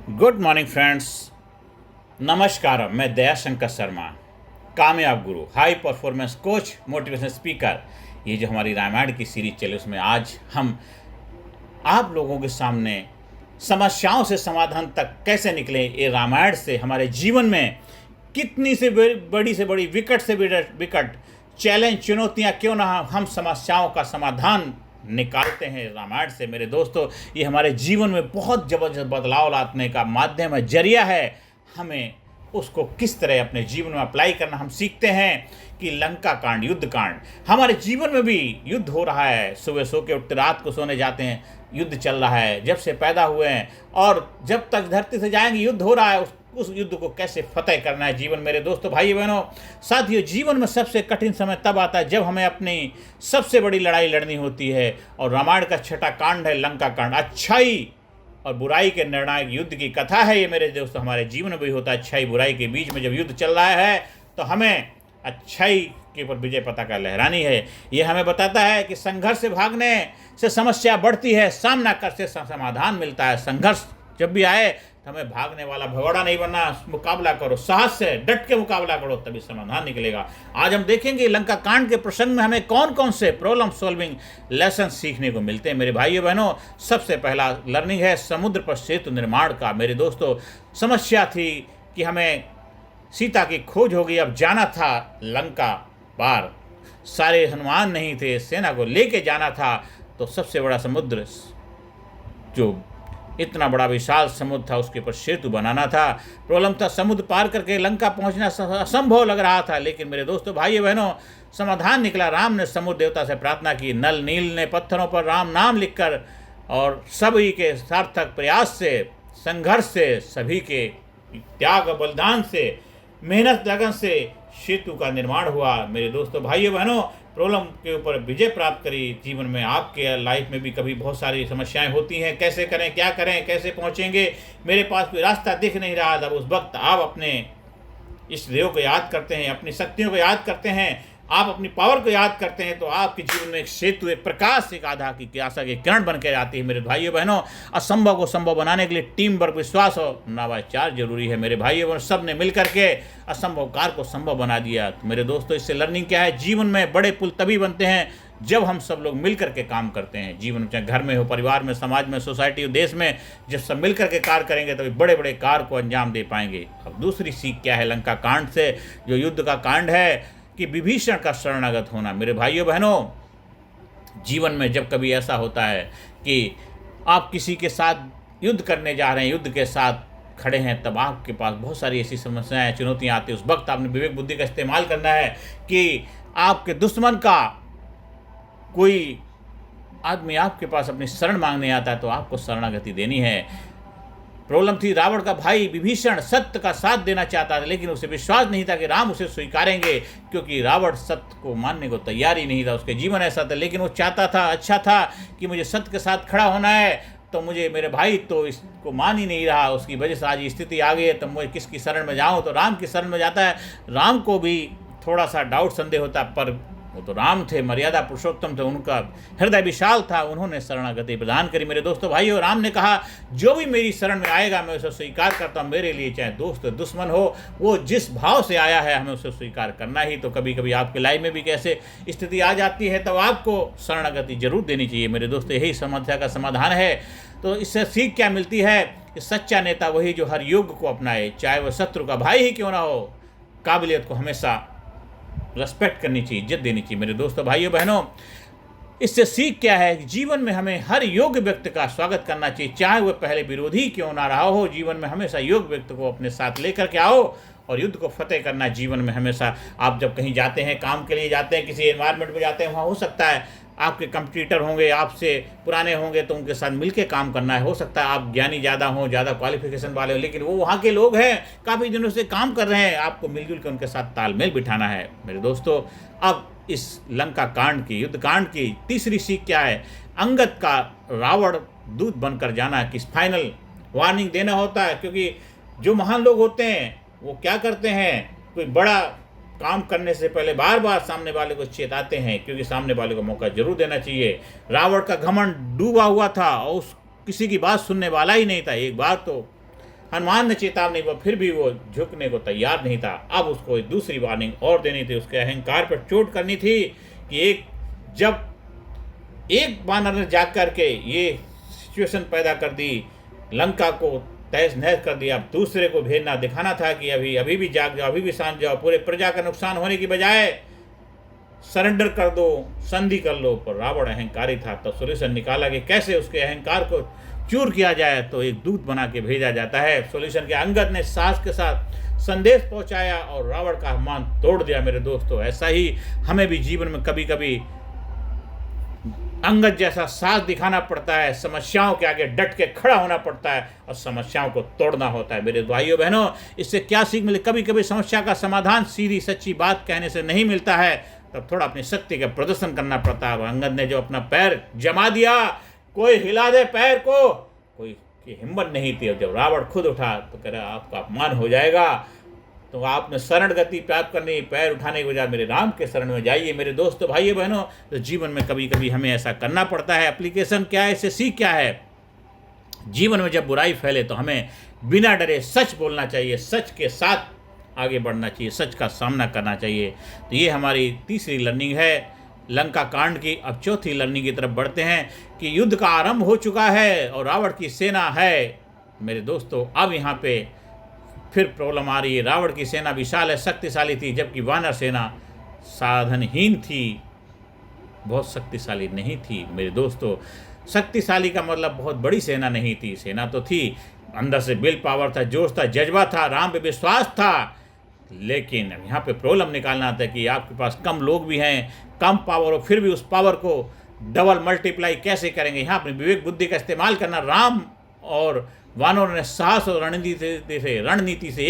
Good morning friends. नमस्कार। मैं दयाशंकर शर्मा, कामयाब गुरु, high performance coach, motivation speaker. ये जो हमारी रामायण की सीरीज चले उसमें आज हम आप लोगों के सामने समस्याओं से समाधान तक कैसे निकले, ये रामायण से हमारे जीवन में कितनी से बड़ी विकट से विकट चैलेंज चुनौतियाँ क्यों ना हम समस्याओं का समाधान निकालते हैं रामायण से। मेरे दोस्तों, ये हमारे जीवन में बहुत ज़बरदस्त बदलाव लाने का माध्यम है, जरिया है। हमें उसको किस तरह अपने जीवन में अप्लाई करना हम सीखते हैं कि लंका कांड, युद्ध कांड, हमारे जीवन में भी युद्ध हो रहा है। सुबह सो के उठते रात को सोने जाते हैं, युद्ध चल रहा है। जब से पैदा हुए हैं और जब तक धरती से जाएंगे युद्ध हो रहा है। उस युद्ध को कैसे फतेह करना है जीवन। मेरे दोस्तों, भाई बहनों, साथियों, जीवन में सबसे कठिन समय तब आता है जब हमें अपनी सबसे बड़ी लड़ाई लड़नी होती है। और रामायण का छठा कांड है लंका कांड। अच्छाई और बुराई के निर्णायक युद्ध की कथा है ये मेरे दोस्तों। हमारे जीवन में भी होता है, अच्छाई बुराई के बीच में जब युद्ध चल रहा है तो हमें अच्छाई के ऊपर विजय पताका लहरानी है। ये हमें बताता है कि संघर्ष से भागने से समस्या बढ़ती है, सामना कर से समाधान मिलता है। संघर्ष जब भी आए तो हमें भागने वाला भगोड़ा नहीं बनना, मुकाबला करो, साहस से डट के मुकाबला करो, तभी समाधान निकलेगा। आज हम देखेंगे लंका कांड के प्रसंग में हमें कौन कौन से प्रॉब्लम सॉल्विंग लेसन सीखने को मिलते हैं। मेरे भाइयों बहनों, सबसे पहला लर्निंग है समुद्र पर सेतु निर्माण का। मेरे दोस्तों, समस्या थी कि हमें सीता की खोज हो गई, अब जाना था लंका पार। सारे हनुमान नहीं थे, सेना को लेके जाना था। तो सबसे बड़ा समुद्र, जो इतना बड़ा विशाल समुद्र था, उसके ऊपर सेतु बनाना था। प्रॉब्लम था समुद्र पार करके लंका पहुंचना असंभव लग रहा था। लेकिन मेरे दोस्तों, भाइयों बहनों, समाधान निकला। राम ने समुद्र देवता से प्रार्थना की, नल नील ने पत्थरों पर राम नाम लिखकर, और सभी के सार्थक प्रयास से, संघर्ष से, सभी के त्याग और बलिदान से, मेहनत लगन से सेतु का निर्माण हुआ। मेरे दोस्तों, भाइयों बहनों, प्रॉब्लम के ऊपर विजय प्राप्त करी। जीवन में आपके लाइफ में भी कभी बहुत सारी समस्याएं होती हैं, कैसे करें, क्या करें, कैसे पहुंचेंगे, मेरे पास कोई रास्ता दिख नहीं रहा। तब उस वक्त आप अपने इष्ट देव को याद करते हैं, अपनी शक्तियों को याद करते हैं, आप अपनी पावर को याद करते हैं, तो आपके जीवन में एक सेतु, एक प्रकाश, एक आधा की आशा के किरण बन के आती है। मेरे भाइयों बहनों, असंभव को संभव बनाने के लिए टीम वर्क, विश्वास और नवाचार जरूरी है। मेरे भाइयों बहनों, सब ने मिल करके असंभव कार्य को संभव बना दिया। तो मेरे दोस्तों, इससे लर्निंग क्या है? जीवन में बड़े पुल तभी बनते हैं जब हम सब लोग मिल करके काम करते हैं। जीवन में, चाहे घर में हो, परिवार में, समाज में, सोसाइटी, देश में, जब सब मिल करके कार्य करेंगे तभी बड़े बड़े कार्य को अंजाम दे पाएंगे। अब दूसरी सीख क्या है लंका कांड से, जो युद्ध का कांड है, कि विभीषण का शरणागत होना। मेरे भाइयों बहनों, जीवन में जब कभी ऐसा होता है कि आप किसी के साथ युद्ध करने जा रहे हैं, युद्ध के साथ खड़े हैं, तब आपके पास बहुत सारी ऐसी समस्याएं, चुनौतियां आती हैं। उस वक्त आपने विवेक बुद्धि का इस्तेमाल करना है कि आपके दुश्मन का कोई आदमी आपके पास अपनी शरण मांगने आता है तो आपको शरणागति देनी है। प्रॉब्लम थी, रावण का भाई विभीषण सत्य का साथ देना चाहता था, लेकिन उसे विश्वास नहीं था कि राम उसे स्वीकारेंगे, क्योंकि रावण सत्य को मानने को तैयार ही नहीं था। उसके जीवन ऐसा था, लेकिन वो चाहता था, अच्छा था कि मुझे सत्य के साथ खड़ा होना है, तो मुझे मेरे भाई तो इसको मान ही नहीं रहा, उसकी वजह से आज स्थिति आ गई है, तो मुझे किसकी शरण में जाऊँ? तो राम की शरण में जाता है। राम को भी थोड़ा सा डाउट, संदेह होता, पर वो तो राम थे, मर्यादा पुरुषोत्तम थे, उनका हृदय विशाल था, उन्होंने शरणागति प्रदान करी। मेरे दोस्तों, भाइयों, राम ने कहा, जो भी मेरी शरण में आएगा मैं उसे स्वीकार करता हूँ। मेरे लिए चाहे दोस्त दुश्मन हो, वो जिस भाव से आया है हमें उसे स्वीकार करना ही। तो कभी कभी आपकी लाइफ में भी कैसे स्थिति आ जाती है, तब आपको शरणागति जरूर देनी चाहिए। मेरे दोस्तों, यही समस्या का समाधान है। तो इससे सीख क्या मिलती है कि सच्चा नेता वही जो हर युग को अपनाए, चाहे वह शत्रु का भाई ही क्यों ना हो। काबिलियत को हमेशा रेस्पेक्ट करनी चाहिए, इज्जत देनी चाहिए। मेरे दोस्तों, भाइयों बहनों, इससे सीख क्या है कि जीवन में हमें हर योग्य व्यक्ति का स्वागत करना चाहिए, चाहे वह पहले विरोधी क्यों ना रहा हो। जीवन में हमेशा योग्य व्यक्ति को अपने साथ लेकर के आओ और युद्ध को फतेह करना। जीवन में हमेशा आप जब कहीं जाते हैं, काम के लिए जाते हैं, किसी एनवायरनमेंट में जाते हैं, वहाँ हो सकता है आपके कंपटीटर होंगे, आपसे पुराने होंगे, तो उनके साथ मिलके काम करना है। हो सकता है आप ज्ञानी ज़्यादा हों, ज़्यादा क्वालिफिकेशन वाले हो, लेकिन वो वहाँ के लोग हैं, काफ़ी दिनों से काम कर रहे हैं, आपको मिलजुल कर उनके साथ तालमेल बिठाना है। मेरे दोस्तों, अब इस लंका कांड की, युद्ध कांड की तीसरी सीख क्या है? अंगद का रावण दूत बनकर जाना, कि फाइनल वार्निंग देना होता है, क्योंकि जो महान लोग होते हैं वो क्या करते हैं, कोई बड़ा काम करने से पहले बार बार सामने वाले को चेताते हैं, क्योंकि सामने वाले को मौका जरूर देना चाहिए। रावण का घमंड डूबा हुआ था और उस किसी की बात सुनने वाला ही नहीं था। एक बार तो हनुमान ने चेतावनी पर फिर भी वो झुकने को तैयार नहीं था। अब उसको एक दूसरी वार्निंग और देनी थी, उसके अहंकार पर चोट करनी थी कि जब एक वानर ने जाग करके ये सिचुएशन पैदा कर दी, लंका को तहस नहस कर दिया, अब दूसरे को भेजना, दिखाना था कि अभी भी जाग जाओ, अभी भी शांत जाओ, पूरे प्रजा का नुकसान होने की बजाय सरेंडर कर दो, संधि कर लो। पर रावण अहंकारी था, तो सॉल्यूशन निकाला कि कैसे उसके अहंकार को चूर किया जाए। तो एक दूत बना के भेजा जाता है। सॉल्यूशन के अंगद ने साहस के साथ संदेश पहुंचाया और रावण का अभिमान तोड़ दिया। मेरे दोस्तों, ऐसा ही हमें भी जीवन में कभी कभी अंगद जैसा साहस दिखाना पड़ता है, समस्याओं के आगे डट के खड़ा होना पड़ता है और समस्याओं को तोड़ना होता है। मेरे भाइयों बहनों, इससे क्या सीख मिले? कभी कभी समस्या का समाधान सीधी सच्ची बात कहने से नहीं मिलता है, तब थोड़ा अपनी शक्ति का प्रदर्शन करना पड़ता है। अंगद ने जो अपना पैर जमा दिया, कोई हिला दे पैर को, कोई की हिम्मत नहीं थी। और जब रावण खुद उठा तो कह रहा आपका अपमान हो जाएगा, तो आपने शरण गति प्राप्त करनी, पैर उठाने के बजाय मेरे राम के शरण में जाइए। मेरे दोस्तों, भाइयों बहनों, तो जीवन में कभी कभी हमें ऐसा करना पड़ता है। एप्लीकेशन क्या है, इससे सीख क्या है? जीवन में जब बुराई फैले तो हमें बिना डरे सच बोलना चाहिए, सच के साथ आगे बढ़ना चाहिए, सच का सामना करना चाहिए। तो ये हमारी तीसरी लर्निंग है लंका कांड की। अब चौथी लर्निंग की तरफ बढ़ते हैं कि युद्ध का आरंभ हो चुका है और रावण की सेना है। मेरे दोस्तों, अब यहाँ पे फिर प्रॉब्लम आ रही है। रावण की सेना विशाल है, शक्तिशाली थी, जबकि वानर सेना साधनहीन थी, बहुत शक्तिशाली नहीं थी। मेरे दोस्तों, शक्तिशाली का मतलब बहुत बड़ी सेना नहीं थी। सेना तो थी, अंदर से विल पावर था, जोश था, जज्बा था, राम पे विश्वास था। लेकिन अब यहाँ पे प्रॉब्लम निकालना था कि आपके पास कम लोग भी हैं, कम पावर हो, फिर भी उस पावर को डबल मल्टीप्लाई कैसे करेंगे? यहाँ अपनी विवेक बुद्धि का इस्तेमाल करना। राम और वानरों ने साहस और रणनीति से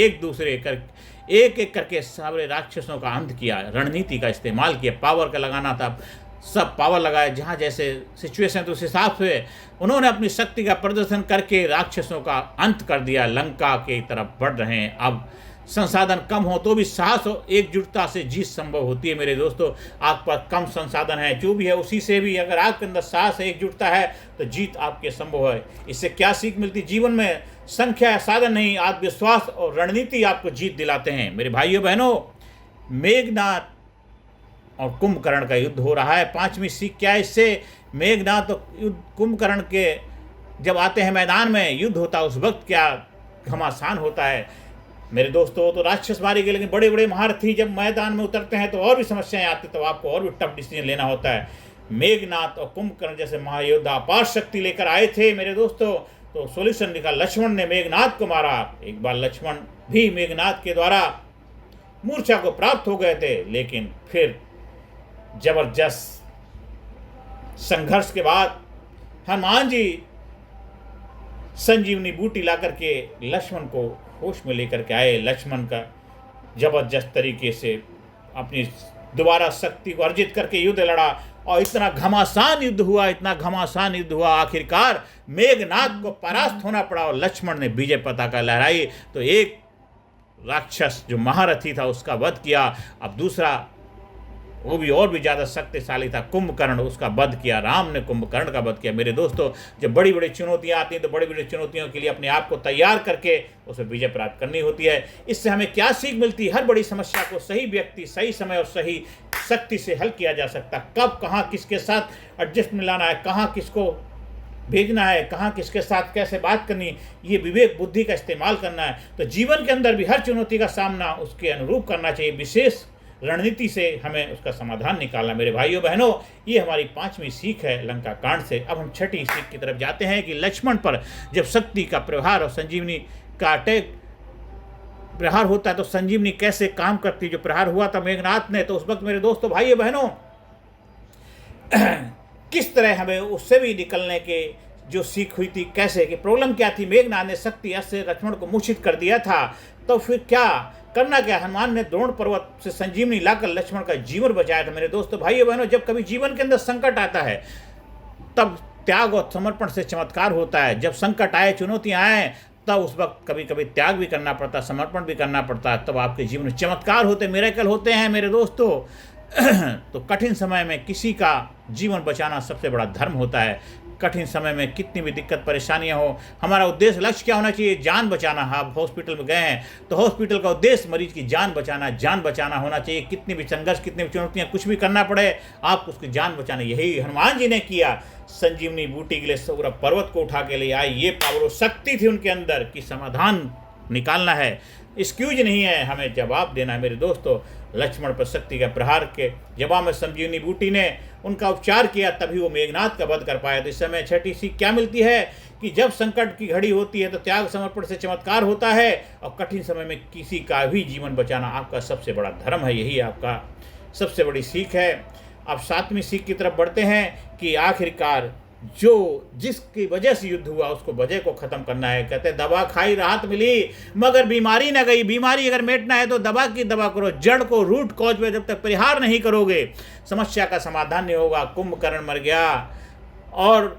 एक एक करके सारे राक्षसों का अंत किया। रणनीति का इस्तेमाल किया, पावर का लगाना था, सब पावर लगाए, जहाँ जैसे सिचुएशन तो उस हिसाब से उन्होंने अपनी शक्ति का प्रदर्शन करके राक्षसों का अंत कर दिया। लंका की तरफ बढ़ रहे हैं। अब संसाधन कम हो तो भी साहस और एकजुटता से जीत संभव होती है। मेरे दोस्तों, आपके पास कम संसाधन है, जो भी है उसी से भी अगर आपके अंदर साहस एकजुटता है तो जीत आपके संभव है। इससे क्या सीख मिलती? जीवन में संख्या साधन नहीं, आत्मविश्वास और रणनीति आपको जीत दिलाते हैं। मेरे भाइयों बहनों, मेघनाद और कुंभकर्ण का युद्ध हो रहा है। पांचवी सीख क्या है इससे? मेघनाद और कुंभकर्ण के जब आते हैं मैदान में, युद्ध होता है, उस वक्त क्या घमासान होता है। मेरे दोस्तों, तो राक्षस मारे गए, लेकिन बड़े बड़े महारथी जब मैदान में उतरते हैं तो और भी समस्याएं आती, तो आपको और भी टफ डिसीजन लेना होता है। मेघनाद और कुंभकर्ण जैसे महायोद्धा अपार शक्ति लेकर आए थे मेरे दोस्तों, तो सॉल्यूशन निकाला। लक्ष्मण ने मेघनाद को मारा। एक बार लक्ष्मण भी मेघनाद के द्वारा मूर्छा को प्राप्त हो गए थे, लेकिन फिर जबरदस्त संघर्ष के बाद हनुमान जी संजीवनी बूटी ला करके लक्ष्मण को होश में लेकर के आए। लक्ष्मण का जबरदस्त तरीके से अपनी दोबारा शक्ति को अर्जित करके युद्ध लड़ा और इतना घमासान युद्ध हुआ, इतना घमासान युद्ध हुआ, आखिरकार मेघनाद को परास्त होना पड़ा और लक्ष्मण ने विजय पताका लहराई। तो एक राक्षस जो महारथी था उसका वध किया। अब दूसरा, वो भी और भी ज़्यादा शक्तिशाली था, कुंभकर्ण, उसका वध किया। राम ने कुंभकर्ण का वध किया। मेरे दोस्तों, जब बड़ी बड़ी चुनौतियाँ आती हैं तो बड़ी बड़ी चुनौतियों के लिए अपने आप को तैयार करके उसे विजय प्राप्त करनी होती है। इससे हमें क्या सीख मिलती है? हर बड़ी समस्या को सही व्यक्ति, सही समय और सही शक्ति से हल किया जा सकता। कब, कहाँ, किसके साथ एडजस्टमेंट लाना है, कहाँ किसको भेजना है, कहाँ किसके साथ कैसे बात करनी, ये विवेक बुद्धि का इस्तेमाल करना है। तो जीवन के अंदर भी हर चुनौती का सामना उसके अनुरूप करना चाहिए, विशेष रणनीति से हमें उसका समाधान निकालना। मेरे भाइयों बहनों, ये हमारी पांचवी सीख है लंका कांड से। अब हम छठी सीख की तरफ जाते हैं कि लक्ष्मण पर जब शक्ति का प्रहार और संजीवनी का अटैक प्रहार होता है तो संजीवनी कैसे काम करती है। जो प्रहार हुआ था मेघनाद ने, तो उस वक्त मेरे दोस्तों, भाइयों बहनों, किस तरह हमें उससे भी निकलने के जो सीख हुई थी, कैसे कि प्रॉब्लम क्या थी? मेघनाद ने शक्ति से लक्ष्मण को मूर्छित कर दिया था, तो फिर क्या करना? क्या हनुमान ने द्रोण पर्वत से संजीवनी लाकर लक्ष्मण का जीवन बचाया था। मेरे दोस्तों, भाइयों बहनों, जब कभी जीवन के अंदर संकट आता है तब त्याग और समर्पण से चमत्कार होता है। जब संकट आए, चुनौतियां आए, तब उस वक्त कभी कभी त्याग भी करना पड़ता, समर्पण भी करना पड़ता है, तब आपके जीवन में चमत्कार होते, मिरेकल होते हैं मेरे दोस्तों। तो कठिन समय में किसी का जीवन बचाना सबसे बड़ा धर्म होता है। कठिन समय में कितनी भी दिक्कत परेशानियां हो, हमारा उद्देश्य लक्ष्य क्या होना चाहिए? जान बचाना। आप हॉस्पिटल में गए हैं तो हॉस्पिटल का उद्देश्य मरीज की जान बचाना होना चाहिए। कितनी भी संघर्ष, कितनी भी चुनौतियां, कुछ भी करना पड़े, आप उसकी जान बचाना। यही हनुमान जी ने किया। संजीवनी बूटी के लिए पूरा पर्वत को उठा के ले आए। ये पावर और शक्ति थी उनके अंदर कि समाधान निकालना है, एक्सक्यूज नहीं है, हमें जवाब देना है। मेरे दोस्तों, लक्ष्मण पर शक्ति का प्रहार के जवाब में संजीवनी बूटी ने उनका उपचार किया, तभी वो मेघनाद का वध कर पाया। तो इस समय छठी सीख क्या मिलती है कि जब संकट की घड़ी होती है तो त्याग समर्पण से चमत्कार होता है, और कठिन समय में किसी का भी जीवन बचाना आपका सबसे बड़ा धर्म है। यही आपका सबसे बड़ी सीख है। अब 7वीं सीख की तरफ बढ़ते हैं कि आखिरकार जो जिसकी वजह से युद्ध हुआ उसको वजह को ख़त्म करना है। कहते हैं दवा खाई राहत मिली मगर बीमारी न गई। बीमारी अगर मिटना है तो दवा की दवा करो, जड़ को, रूट कॉज पे जब तक परिहार नहीं करोगे समस्या का समाधान नहीं होगा। कुंभकर्ण मर गया और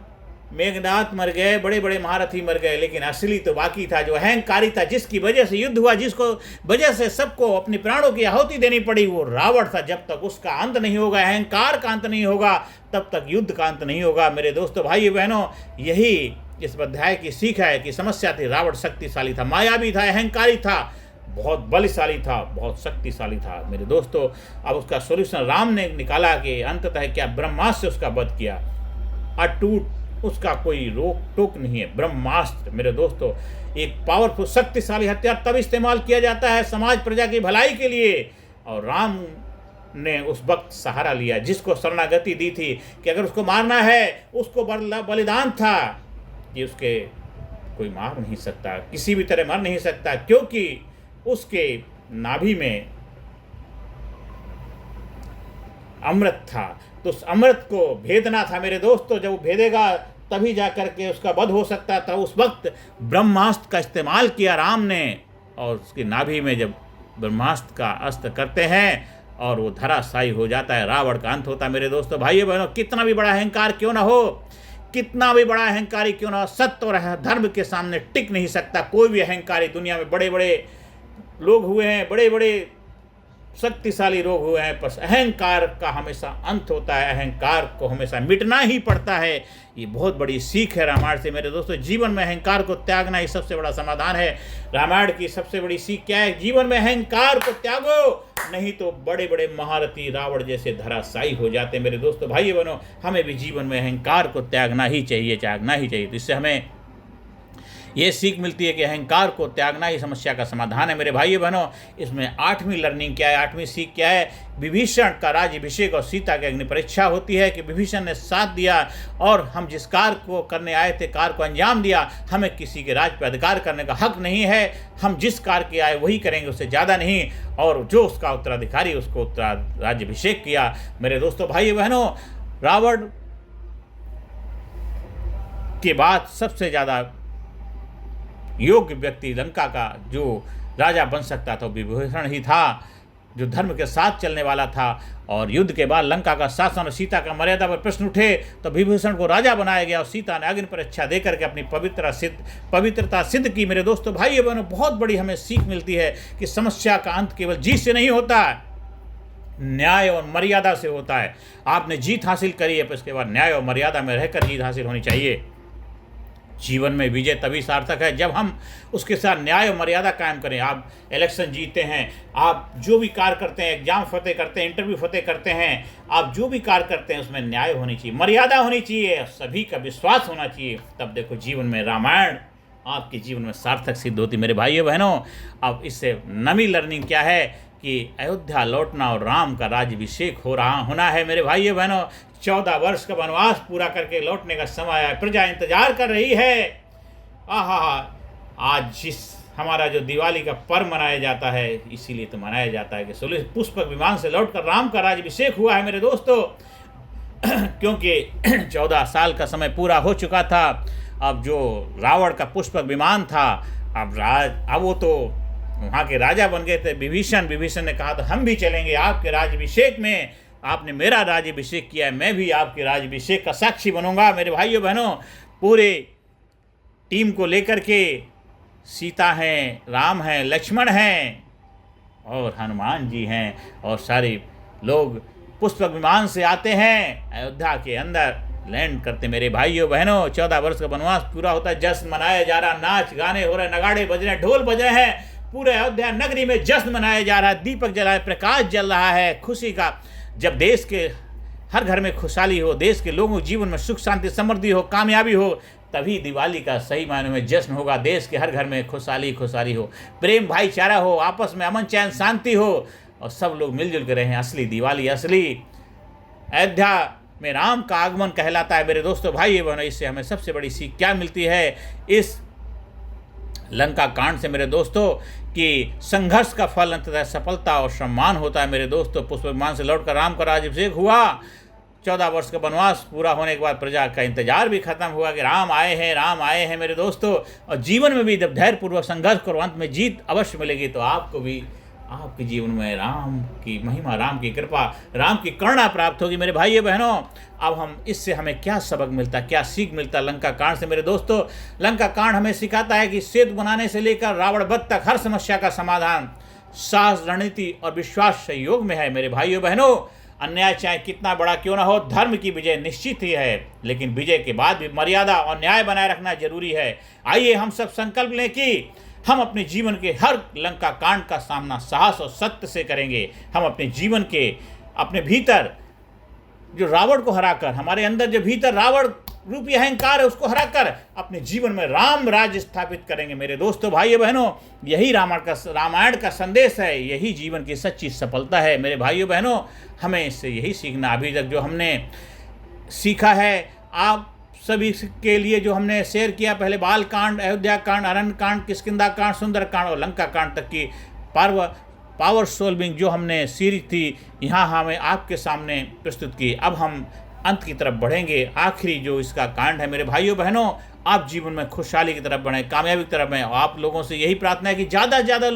मेघनाद मर गए, बड़े बड़े महारथी मर गए, लेकिन असली तो बाकी था जो अहंकारी था, जिसकी वजह से युद्ध हुआ, जिसको वजह से सबको अपने प्राणों की आहुति देनी पड़ी, वो रावण था। जब तक उसका अंत नहीं होगा, अहंकार का अंत नहीं होगा, तब तक युद्ध का अंत नहीं होगा। मेरे दोस्तों, भाई बहनों, यही इस अध्याय की सीख है कि समस्या थी, रावण शक्तिशाली था, मायावी था, अहंकारी था, बहुत बलशाली था, बहुत शक्तिशाली था। मेरे दोस्तों, अब उसका सोल्यूशन राम ने निकाला कि अंततः क्या ब्रह्मास्त्र से उसका वध किया। अटूट, उसका कोई रोक टोक नहीं है। ब्रह्मास्त्र मेरे दोस्तों एक पावरफुल शक्तिशाली हथियार तब इस्तेमाल किया जाता है समाज प्रजा की भलाई के लिए, और राम ने उस वक्त सहारा लिया, जिसको शरणागति दी थी कि अगर उसको मारना है, उसको बलिदान था कि उसके कोई मार नहीं सकता, किसी भी तरह मर नहीं सकता, क्योंकि उसके नाभि में अमृत था। तो उस अमृत को भेदना था मेरे दोस्तों। जब वो भेदेगा तभी जा कर के उसका वध हो सकता था। उस वक्त ब्रह्मास्त्र का इस्तेमाल किया राम ने, और उसकी नाभि में जब ब्रह्मास्त्र का अस्त्र करते हैं और वो धराशायी हो जाता है, रावण का अंत होता है। मेरे दोस्तों, भाइयों बहनों, कितना भी बड़ा अहंकार क्यों ना हो, कितना भी बड़ा अहंकारी क्यों ना हो, सत्य और धर्म के सामने टिक नहीं सकता कोई भी अहंकारी। दुनिया में बड़े बड़े लोग हुए हैं, बड़े बड़े शक्तिशाली लोग हुए हैं, पर अहंकार का हमेशा अंत होता है, अहंकार को हमेशा मिटना ही पड़ता है। ये बहुत बड़ी सीख है रामायण से। मेरे दोस्तों, जीवन में अहंकार को त्यागना ही सबसे बड़ा समाधान है। रामायण की सबसे बड़ी सीख क्या है? जीवन में अहंकार को त्यागो, नहीं तो बड़े बड़े महारथी रावण जैसे धराशायी हो जाते। मेरे दोस्तों, भाइयों बहनों, हमें भी जीवन में अहंकार को त्यागना ही चाहिए, त्यागना ही चाहिए। तो इससे हमें ये सीख मिलती है कि अहंकार को त्यागना ही समस्या का समाधान है। मेरे भाइयों बहनों, इसमें 8वीं लर्निंग क्या है, 8वीं सीख क्या है? विभीषण का राज्याभिषेक और सीता की अग्नि परीक्षा होती है कि विभीषण ने साथ दिया और हम जिस कार्य को करने आए थे, कार्य को अंजाम दिया। हमें किसी के राज पर अधिकार करने का हक नहीं है, हम जिस कार्य के आए वही करेंगे, उससे ज़्यादा नहीं। और जो उसका उत्तराधिकारी, उसको राज्याभिषेक किया। मेरे दोस्तों, भाइयों बहनों, रावण के बाद सबसे ज़्यादा योग्य व्यक्ति लंका का जो राजा बन सकता था विभीषण ही था, जो धर्म के साथ चलने वाला था। और युद्ध के बाद लंका का शासन और सीता का मर्यादा पर प्रश्न उठे तो विभीषण को राजा बनाया गया और सीता ने अग्नि परीक्षा देकर के अपनी पवित्रता सिद्ध की। मेरे दोस्तों, भाइयों बहनों, बहुत बड़ी हमें सीख मिलती है कि समस्या का अंत केवल जीत से नहीं होता, न्याय और मर्यादा से होता है। आपने जीत हासिल करी है, पर इसके बाद न्याय और मर्यादा में रहकर जीत हासिल होनी चाहिए। जीवन में विजय तभी सार्थक है जब हम उसके साथ न्याय और मर्यादा कायम करें। आप इलेक्शन जीते हैं, आप जो भी कार्य करते हैं, एग्जाम फतेह करते हैं, इंटरव्यू फतेह करते हैं, आप जो भी कार्य करते हैं उसमें न्याय होनी चाहिए, मर्यादा होनी चाहिए, सभी का विश्वास होना चाहिए। तब देखो जीवन में रामायण आपके जीवन में सार्थक सिद्ध होती। मेरे भाइयों बहनों, अब इससे नवी लर्निंग क्या है कि अयोध्या लौटना और राम का राज्याभिषेक होना है। मेरे भाइयों बहनों, 14 वर्ष का वनवास पूरा करके लौटने का समय आया, प्रजा इंतजार कर रही है। आहा, आज जिस हमारा जो दिवाली का पर्व मनाया जाता है, इसीलिए तो मनाया जाता है कि पुष्पक विमान से लौटकर राम का राज्याभिषेक हुआ है। मेरे दोस्तों, क्योंकि 14 साल का समय पूरा हो चुका था। अब जो रावण का पुष्पक विमान था, अब वो तो वहाँ के राजा बन गए थे विभीषण ने कहा तो हम भी चलेंगे आपके राज्याभिषेक में, आपने मेरा राज्याभिषेक किया है, मैं भी आपके राज्याभिषेक का साक्षी बनूंगा। मेरे भाइयों बहनों, पूरे टीम को लेकर के सीता हैं, राम हैं, लक्ष्मण हैं और हनुमान जी हैं, और सारे लोग पुष्पक विमान से आते हैं अयोध्या के अंदर। लैंड करते। मेरे भाइयों बहनों, 14 वर्ष का वनवास पूरा होता है, जश्न मनाया जा रहा, नाच गाने हो रहे, नगाड़े बज रहे, ढोल बज रहे हैं, पूरे अयोध्या नगरी में जश्न मनाया जा रहा है, दीपक जलाए, प्रकाश जल रहा है खुशी का। जब देश के हर घर में खुशहाली हो, देश के लोगों के जीवन में सुख शांति समृद्धि हो, कामयाबी हो, तभी दिवाली का सही मायने में जश्न होगा। देश के हर घर में खुशहाली खुशहाली हो, प्रेम भाईचारा हो, आपस में अमन चैन शांति हो और सब लोग मिलजुल कर रहें। असली दिवाली, असली अयोध्या में राम का आगमन कहलाता है। मेरे दोस्तों भाइयों बहनों, इससे हमें सबसे बड़ी सीख क्या मिलती है इस लंका कांड से मेरे दोस्तों, कि संघर्ष का फल अंततः सफलता और सम्मान होता है। मेरे दोस्तों, पुष्प विमान से लौटकर राम का राज्याभिषेक हुआ, 14 वर्ष का वनवास पूरा होने के बाद प्रजा का इंतजार भी खत्म हुआ कि राम आए हैं, राम आए हैं मेरे दोस्तों। और जीवन में भी जब धैर्यपूर्वक संघर्ष करो, अंत में जीत अवश्य मिलेगी। तो आपको भी आपके जीवन में राम की महिमा, राम की कृपा, राम की करुणा प्राप्त होगी। मेरे भाइयों बहनों, अब हमें क्या सबक मिलता, क्या सीख मिलता लंका कांड से? मेरे दोस्तों, लंका कांड हमें सिखाता है कि सेतु बनाने से लेकर रावण वध तक हर समस्या का समाधान साहस, रणनीति और विश्वास सहयोग में है। मेरे भाइयों बहनों, अन्याय चाहे कितना बड़ा क्यों ना हो, धर्म की विजय निश्चित ही है, लेकिन विजय के बाद भी मर्यादा और न्याय बनाए रखना जरूरी है। आइए हम सब संकल्प लें कि हम अपने जीवन के हर लंका कांड का सामना साहस और सत्य से करेंगे। हम अपने जीवन के अपने भीतर जो रावण को हराकर, हमारे अंदर जो भीतर रावण रूपी अहंकार है उसको हराकर अपने जीवन में राम राज्य स्थापित करेंगे। मेरे दोस्तों भाइयों बहनों, यही रामायण का संदेश है, यही जीवन की सच्ची सफलता है। मेरे भाइयों बहनों, हमें इससे यही सीखना। अभी तक जो हमने सीखा है, आप सभी के लिए जो हमने शेयर किया, पहले बाल कांड, अयोध्या कांड, अरण्य कांड, किष्किंधा कांड, सुंदर कांड और लंका कांड तक की पावर सोल्विंग जो हमने सीरीज थी, यहाँ हमें आपके सामने प्रस्तुत की। अब हम अंत की तरफ बढ़ेंगे। आखिरी जो इसका कांड है, मेरे भाइयों बहनों, आप जीवन में खुशहाली की तरफ बढ़ें, कामयाबी की तरफ बढ़ें। आप लोगों से यही प्रार्थना है कि ज़्यादा से ज़्यादा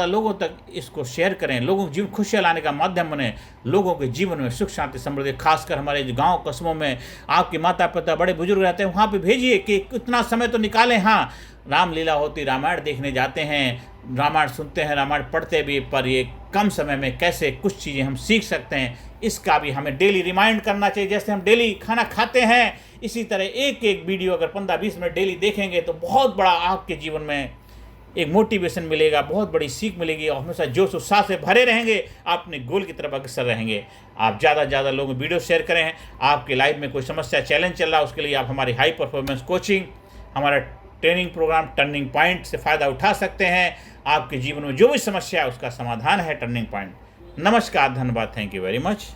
लोगों तक इसको शेयर करें, लोगों के जीवन खुशियाँ लाने का माध्यम बने, लोगों के जीवन में सुख शांति समृद्धि, खासकर हमारे जो गाँव कस्बों में आपके माता पिता बड़े बुजुर्ग रहते हैं, वहाँ पे भेजिए कि कितना समय तो निकालें। हाँ, रामलीला होती, रामायण देखने जाते हैं, रामायण सुनते हैं, रामायण पढ़ते भी, पर ये कम समय में कैसे कुछ चीज़ें हम सीख सकते हैं, इसका भी हमें डेली रिमाइंड करना चाहिए। जैसे हम डेली खाना खाते हैं, इसी तरह एक एक वीडियो अगर 15-20 मिनट डेली देखेंगे तो बहुत बड़ा आपके जीवन में एक मोटिवेशन मिलेगा, बहुत बड़ी सीख मिलेगी और हमेशा जोश उत्साह से भरे रहेंगे, आप अपने गोल की तरफ अग्रसर रहेंगे। आप ज़्यादा से ज़्यादा लोगों को वीडियो शेयर करें। आपकी लाइफ में कोई समस्या, चैलेंज चल रहा है, उसके लिए आप हमारी हाई परफॉर्मेंस कोचिंग, हमारा ट्रेनिंग प्रोग्राम टर्निंग पॉइंट से फ़ायदा उठा सकते हैं। आपके जीवन में जो भी समस्या है उसका समाधान है टर्निंग पॉइंट। नमस्कार, धन्यवाद, थैंक यू वेरी मच।